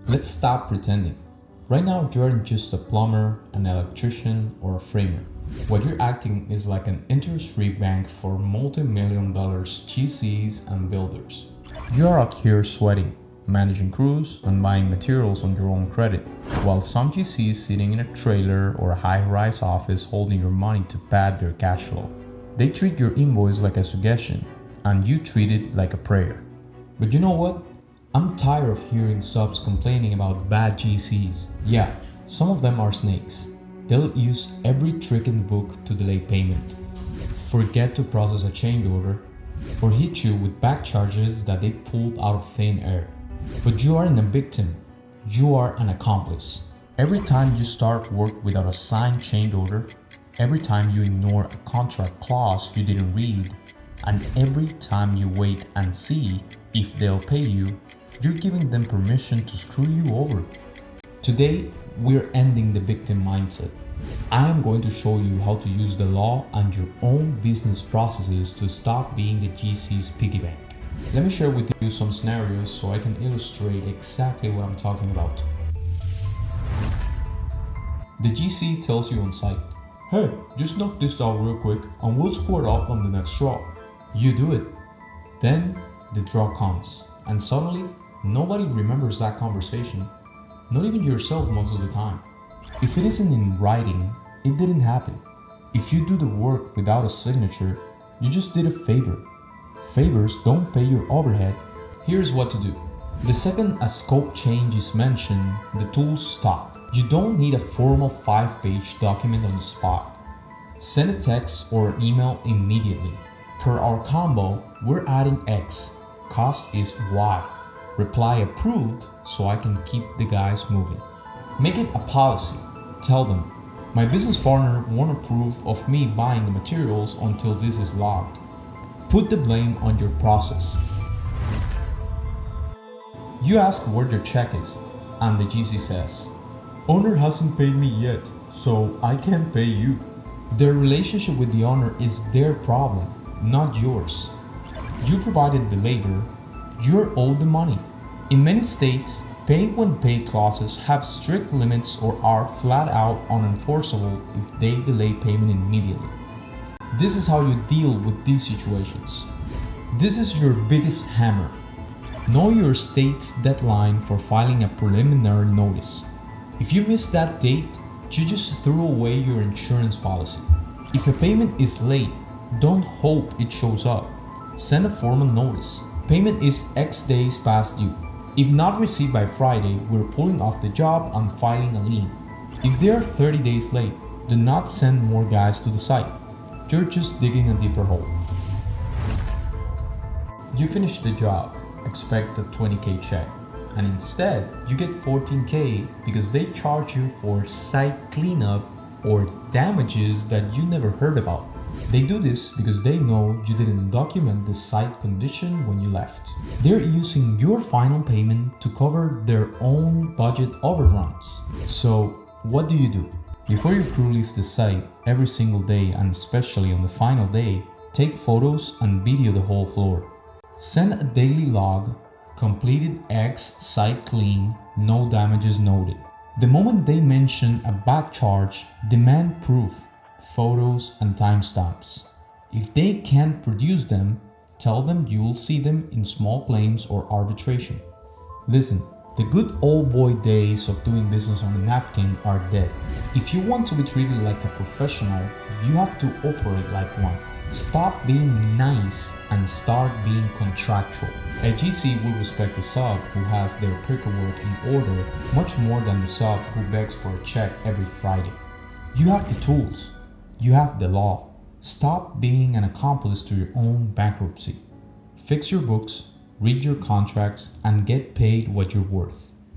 Let's stop pretending. Right now, you aren't just a plumber, an electrician, or a framer. What you're acting is like an interest-free bank for multi-million-dollar GCs and builders. You are out here sweating, managing crews, and buying materials on your own credit, while some GCs sitting in a trailer or a high-rise office holding your money to pad their cash flow. They treat your invoice like a suggestion, and you treat it like a prayer. But you know what? I'm tired of hearing subs complaining about bad GCs. Yeah, some of them are snakes. They'll use every trick in the book to delay payment, forget to process a change order, or hit you with back charges that they pulled out of thin air. But you aren't a victim, you are an accomplice. Every time you start work without a signed change order, every time you ignore a contract clause you didn't read, and every time you wait and see if they'll pay you, you're giving them permission to screw you over. Today, we're ending the victim mindset. I am going to show you how to use the law and your own business processes to stop being the GC's piggy bank. Let me share with you some scenarios so I can illustrate exactly what I'm talking about. The GC tells you on site, "Hey, just knock this out real quick and we'll square up on the next draw." You do it. Then the draw comes, and suddenly nobody remembers that conversation, not even yourself most of the time. If it isn't in writing, it didn't happen. If you do the work without a signature, you just did a favor. Favors don't pay your overhead. Here's what to do. The second a scope change is mentioned, the tools stop. You don't need a formal 5-page document on the spot. Send a text or an email immediately. Per our combo, we're adding X. Cost is Y. Reply approved so I can keep the guys moving. Make it a policy. Tell them, my business partner won't approve of me buying the materials until this is logged. Put the blame on your process. You ask where your check is, and the GC says, "Owner hasn't paid me yet, so I can't pay you." Their relationship with the owner is their problem, not yours. You provided the labor, you're owed the money. In many states, pay when paid clauses have strict limits or are flat out unenforceable if they delay payment immediately. This is how you deal with these situations. This is your biggest hammer. Know your state's deadline for filing a preliminary notice. If you miss that date, you just threw away your insurance policy. If a payment is late, don't hope it shows up. Send a formal notice. Payment is X days past due. If not received by Friday, we're pulling off the job and filing a lien. If they are 30 days late, do not send more guys to the site. You're just digging a deeper hole. You finish the job, expect a 20K check, and instead you get 14K because they charge you for site cleanup or damages that you never heard about. They do this because they know you didn't document the site condition when you left. They're using your final payment to cover their own budget overruns. So what do? Before your crew leaves the site every single day, and especially on the final day, take photos and video the whole floor. Send a daily log, completed X, site clean, no damages noted. The moment they mention a back charge, demand proof, photos and timestamps. If they can't produce them, tell them you'll see them in small claims or arbitration. Listen, the good old boy days of doing business on a napkin are dead. If you want to be treated like a professional, you have to operate like one. Stop being nice and start being contractual. A GC will respect the sub who has their paperwork in order much more than the sub who begs for a check every Friday. You have the tools. You have the law. Stop being an accomplice to your own bankruptcy. Fix your books, read your contracts, and get paid what you're worth.